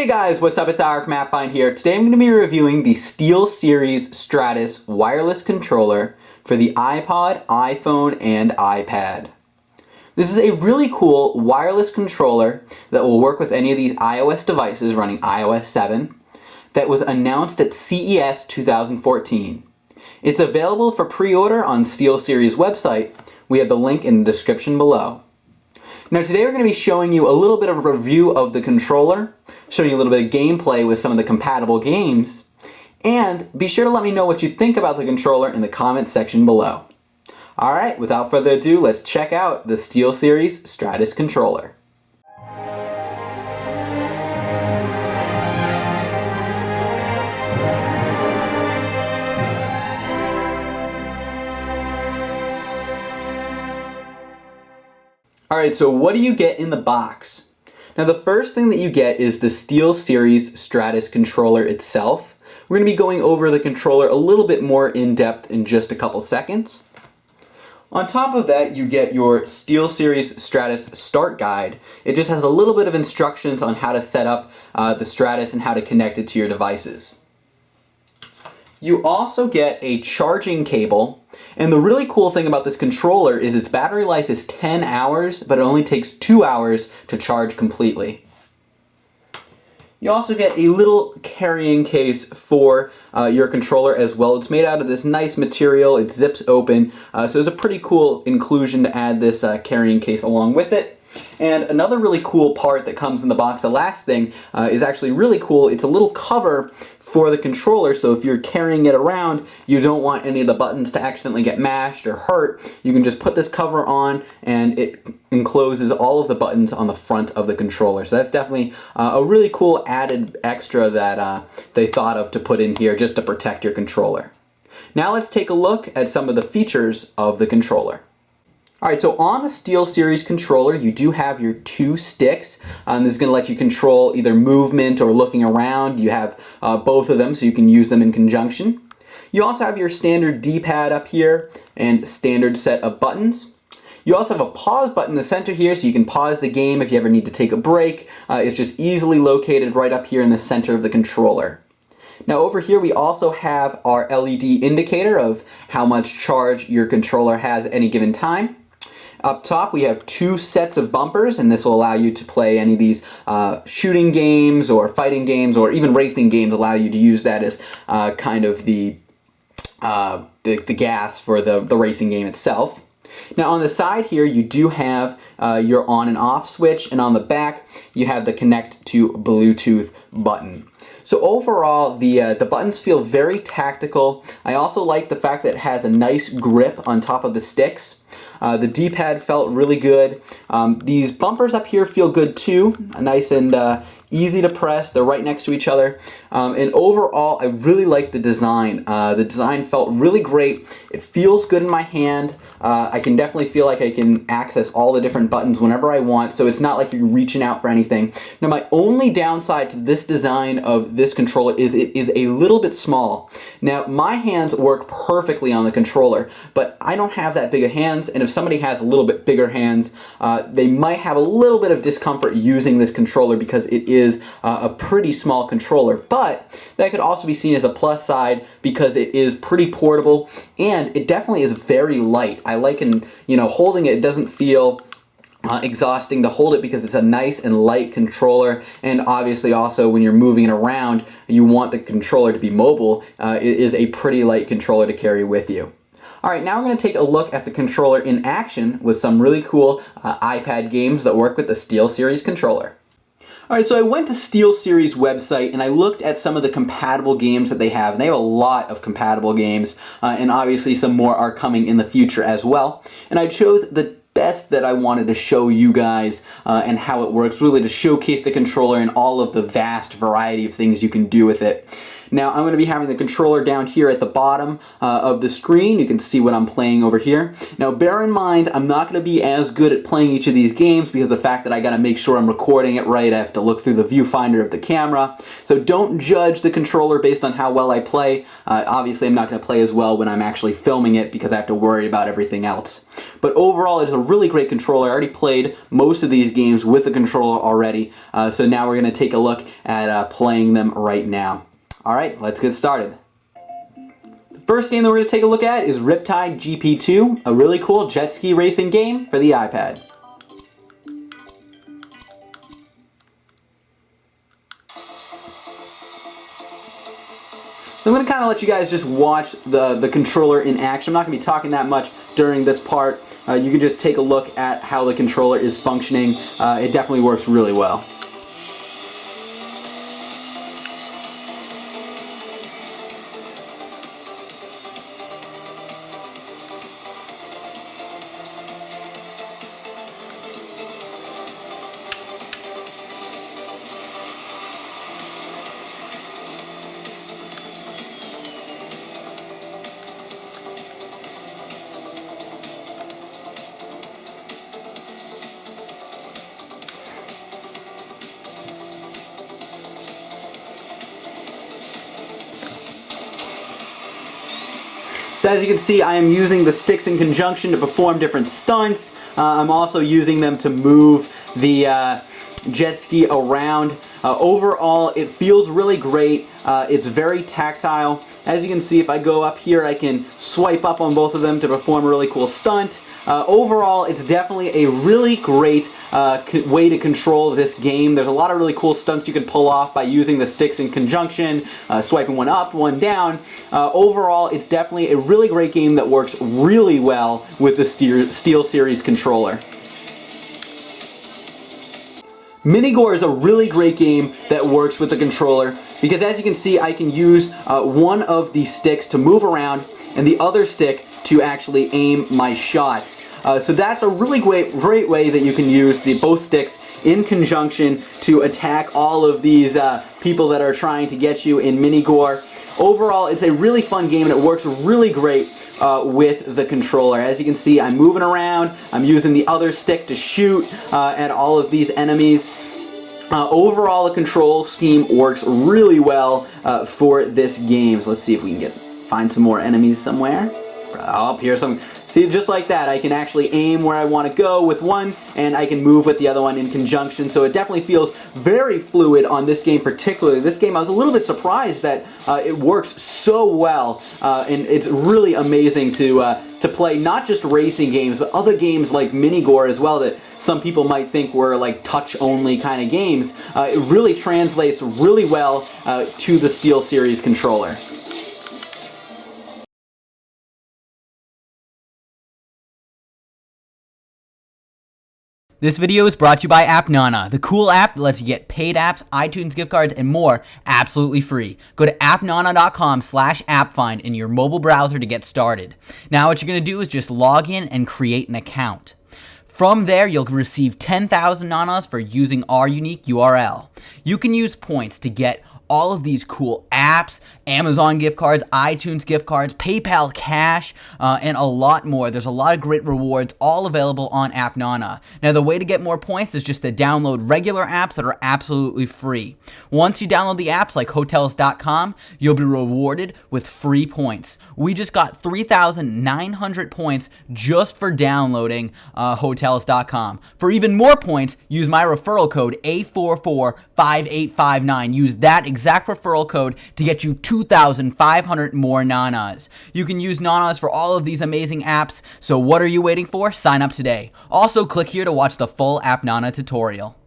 Hey guys, what's up? It's Our from AppFind here. Today I'm going to be reviewing the SteelSeries Stratus wireless controller for the iPod, iPhone, and iPad. This is a really cool wireless controller that will work with any of these iOS devices running iOS 7 that was announced at CES 2014. It's available for pre-order on SteelSeries website. We have the link in the description below. Now today we're going to be showing you a little bit of a review of the controller, showing you a little bit of gameplay with some of the compatible games, and be sure to let me know what you think about the controller in the comment section below. Alright, without further ado, let's check out the SteelSeries Stratus controller. Alright, so what do you get in the box? Now the first thing that you get is the SteelSeries Stratus controller itself. We're going to be going over the controller a little bit more in depth in just a couple seconds. On top of that, you get your SteelSeries Stratus Start Guide. It just has a little bit of instructions on how to set up the Stratus and how to connect it to your devices. You also get a charging cable, and the really cool thing about this controller is its battery life is 10 hours, but it only takes 2 hours to charge completely. You also get a little carrying case for your controller as well. It's made out of this nice material, it zips open, so it's a pretty cool inclusion to add this carrying case along with it. And another really cool part that comes in the box, the last thing, is actually really cool. It's a little cover for the controller, so if you're carrying it around, you don't want any of the buttons to accidentally get mashed or hurt. You can just put this cover on and it encloses all of the buttons on the front of the controller. So that's definitely a really cool added extra that they thought of to put in here just to protect your controller. Now let's take a look at some of the features of the controller. Alright, so on the SteelSeries controller, you do have your two sticks. This is going to let you control either movement or looking around. You have both of them, so you can use them in conjunction. You also have your standard D-pad up here and standard set of buttons. You also have a pause button in the center here, so you can pause the game if you ever need to take a break. It's just easily located right up here in the center of the controller. Now over here we also have our LED indicator of how much charge your controller has at any given time. Up top we have two sets of bumpers, and this will allow you to play any of these shooting games or fighting games or even racing games. Allow you to use that as kind of the gas for the racing game itself. Now on the side here you do have your on and off switch, and on the back you have the connect to Bluetooth button. So overall, the buttons feel very tactical. I also like the fact that it has a nice grip on top of the sticks. The D-pad felt really good. These bumpers up here feel good too, nice and easy to press. They're right next to each other. And overall, I really like the design. The design felt really great. It feels good in my hand. I can definitely feel like I can access all the different buttons whenever I want, so it's not like you're reaching out for anything. Now my only downside to this design of this controller is it is a little bit small. Now my hands work perfectly on the controller, but I don't have that big of hands, and if somebody has a little bit bigger hands, they might have a little bit of discomfort using this controller because it is a pretty small controller. But that could also be seen as a plus side because it is pretty portable and it definitely is very light. I like, holding it, it doesn't feel exhausting to hold it because it's a nice and light controller, and obviously also when you're moving it around, you want the controller to be mobile. It is a pretty light controller to carry with you. Alright, now we're going to take a look at the controller in action with some really cool iPad games that work with the SteelSeries controller. Alright, so I went to SteelSeries website and I looked at some of the compatible games that they have. And they have a lot of compatible games, and obviously some more are coming in the future as well. And I chose the best that I wanted to show you guys and how it works, really to showcase the controller and all of the vast variety of things you can do with it. Now I'm going to be having the controller down here at the bottom of the screen. You can see what I'm playing over here. Now bear in mind, I'm not going to be as good at playing each of these games because of the fact that I got to make sure I'm recording it right. I have to look through the viewfinder of the camera. So don't judge the controller based on how well I play. Obviously I'm not going to play as well when I'm actually filming it because I have to worry about everything else. But overall it is a really great controller. I already played most of these games with the controller already. So now we're going to take a look at playing them right now. Alright, let's get started. The first game that we're going to take a look at is Riptide GP2, a really cool jet ski racing game for the iPad. So I'm going to kind of let you guys just watch the controller in action. I'm not going to be talking that much during this part. You can just take a look at how the controller is functioning. It definitely works really well. So as you can see, I am using the sticks in conjunction to perform different stunts. I'm also using them to move the jet ski around. Overall, it feels really great. It's very tactile. As you can see, if I go up here, I can swipe up on both of them to perform a really cool stunt. Overall, it's definitely a really great way to control this game. There's a lot of really cool stunts you can pull off by using the sticks in conjunction, swiping one up, one down. Overall, it's definitely a really great game that works really well with the SteelSeries controller. Gore is a really great game that works with the controller because as you can see, I can use one of the sticks to move around and the other stick to actually aim my shots. So that's a really great way that you can use both sticks in conjunction to attack all of these people that are trying to get you in Gore. Overall, it's a really fun game and it works really great with the controller. As you can see, I'm moving around, I'm using the other stick to shoot at all of these enemies. Overall, the control scheme works really well for this game. So let's see if we can find some more enemies somewhere. Up here, see, just like that, I can actually aim where I want to go with one, and I can move with the other one in conjunction, so it definitely feels very fluid on this game particularly. This game, I was a little bit surprised that it works so well, and it's really amazing to play not just racing games, but other games like Gore as well that some people might think were like touch-only kind of games. It really translates really well to the SteelSeries controller. This video is brought to you by AppNana, the cool app that lets you get paid apps, iTunes gift cards, and more absolutely free. Go to appnana.com/appfind in your mobile browser to get started. Now what you're going to do is just log in and create an account. From there, you'll receive 10,000 nanas for using our unique URL. You can use points to get all of these cool apps, Amazon gift cards, iTunes gift cards, PayPal Cash, and a lot more. There's a lot of great rewards all available on AppNana. Now, the way to get more points is just to download regular apps that are absolutely free. Once you download the apps like Hotels.com, you'll be rewarded with free points. We just got 3,900 points just for downloading Hotels.com. For even more points, use my referral code A445859. Use that exact referral code to get you 2,500 more nanas. You can use nanas for all of these amazing apps, so what are you waiting for? Sign up today. Also, click here to watch the full AppNana tutorial.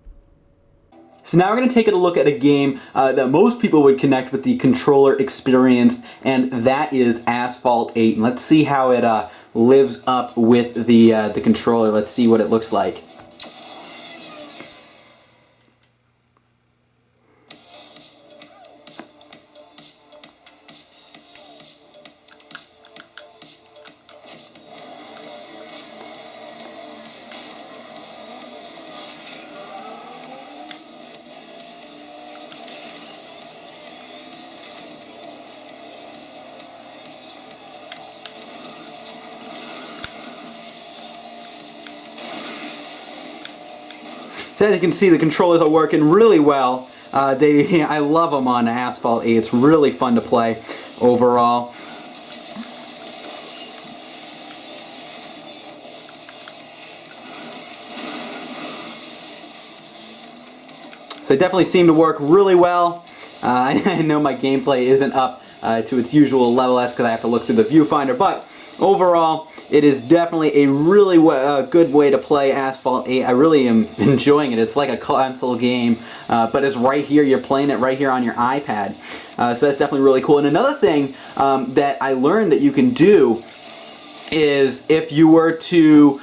So now we're going to take a look at a game that most people would connect with the controller experience, and that is Asphalt 8. And let's see how it lives up with the controller. Let's see what it looks like. So as you can see, the controllers are working really well. I love them on Asphalt 8. It's really fun to play overall. So they definitely seem to work really well. I know my gameplay isn't up to its usual level S because I have to look through the viewfinder, but overall, it is definitely a really good way to play Asphalt 8. I really am enjoying it. It's like a console game, but it's right here. You're playing it right here on your iPad. So that's definitely really cool. And another thing that I learned that you can do is if you were to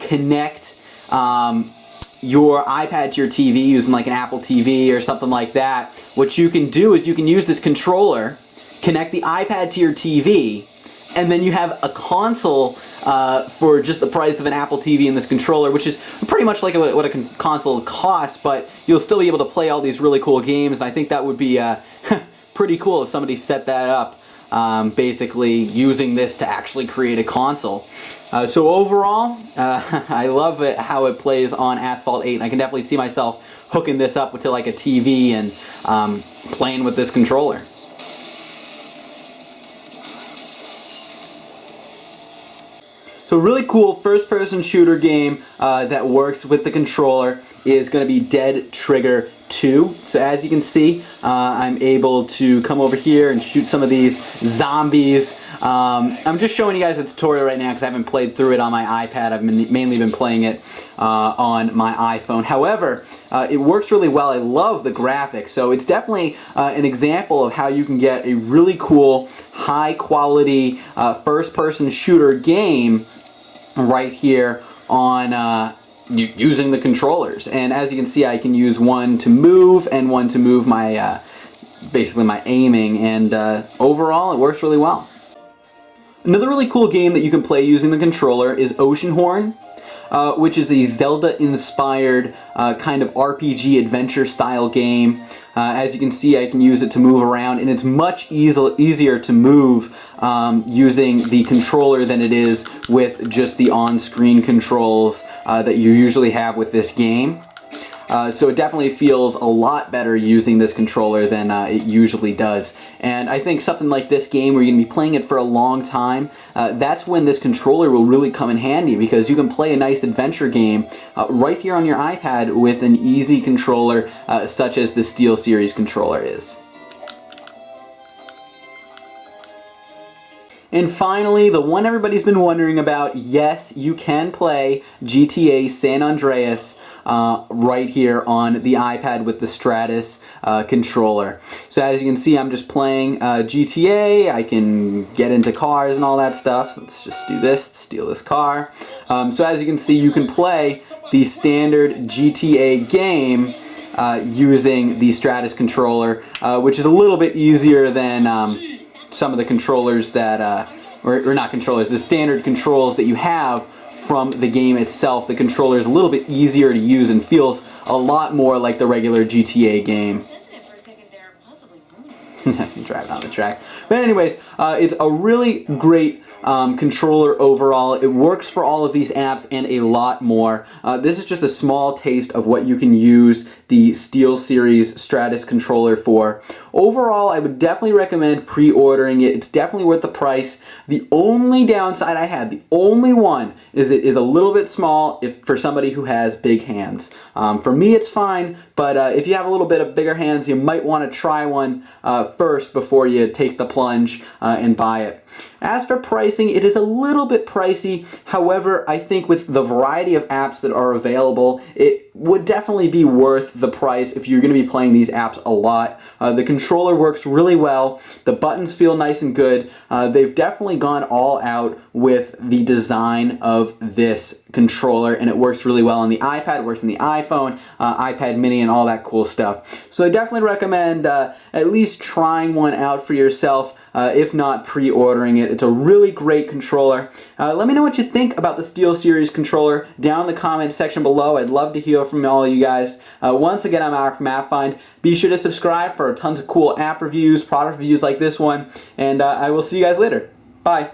connect your iPad to your TV using like an Apple TV or something like that, what you can do is you can use this controller, connect the iPad to your TV, and then you have a console for just the price of an Apple TV and this controller, which is pretty much like what a console costs, but you'll still be able to play all these really cool games, and I think that would be pretty cool if somebody set that up, basically using this to actually create a console. So overall, I love it how it plays on Asphalt 8, and I can definitely see myself hooking this up to like a TV and playing with this controller. So really cool first-person shooter game that works with the controller is going to be Dead Trigger 2. So as you can see, I'm able to come over here and shoot some of these zombies. I'm just showing you guys a tutorial right now because I haven't played through it on my iPad. I've mainly been playing it on my iPhone. However, it works really well. I love the graphics. So it's definitely an example of how you can get a really cool, high-quality first-person shooter game right here on using the controllers. And as you can see, I can use one to move and one to move my basically my aiming, and overall it works really well. Another really cool game that you can play using the controller is Oceanhorn, which is a Zelda-inspired kind of RPG adventure style game. As you can see, I can use it to move around, and it's much easier to move using the controller than it is with just the on-screen controls that you usually have with this game. So it definitely feels a lot better using this controller than it usually does. And I think something like this game where you're going to be playing it for a long time, that's when this controller will really come in handy, because you can play a nice adventure game right here on your iPad with an easy controller such as the SteelSeries controller is. And finally, the one everybody's been wondering about, yes, you can play GTA San Andreas right here on the iPad with the Stratus controller. So as you can see, I'm just playing GTA. I can get into cars and all that stuff. So let's just do this, steal this car. So as you can see, you can play the standard GTA game using the Stratus controller, which is a little bit easier than some of the controllers that, or not controllers, the standard controls that you have from the game itself. The controller is a little bit easier to use and feels a lot more like the regular GTA game. Driving on the track. But anyways, it's a really great controller overall. It works for all of these apps and a lot more. This is just a small taste of what you can use the SteelSeries Stratus controller for. Overall, I would definitely recommend pre-ordering it. It's definitely worth the price. The only downside I had, the only one, is it is a little bit small for somebody who has big hands. For me, it's fine, but if you have a little bit of bigger hands, you might want to try one first before you take the plunge and buy it. As for pricing, it is a little bit pricey. However, I think with the variety of apps that are available, it would definitely be worth the price if you're going to be playing these apps a lot. The controller works really well. The buttons feel nice and good. They've definitely gone all out with the design of this controller, and it works really well on the iPad, it works on the iPhone, iPad mini, and all that cool stuff. So I definitely recommend at least trying one out for yourself, if not pre-ordering it. It's a really great controller. Let me know what you think about the SteelSeries controller down in the comments section below. I'd love to hear from all of you guys. Once again, I'm Alex from AppFind. Be sure to subscribe for tons of cool app reviews, product reviews like this one, and I will see you guys later. Bye.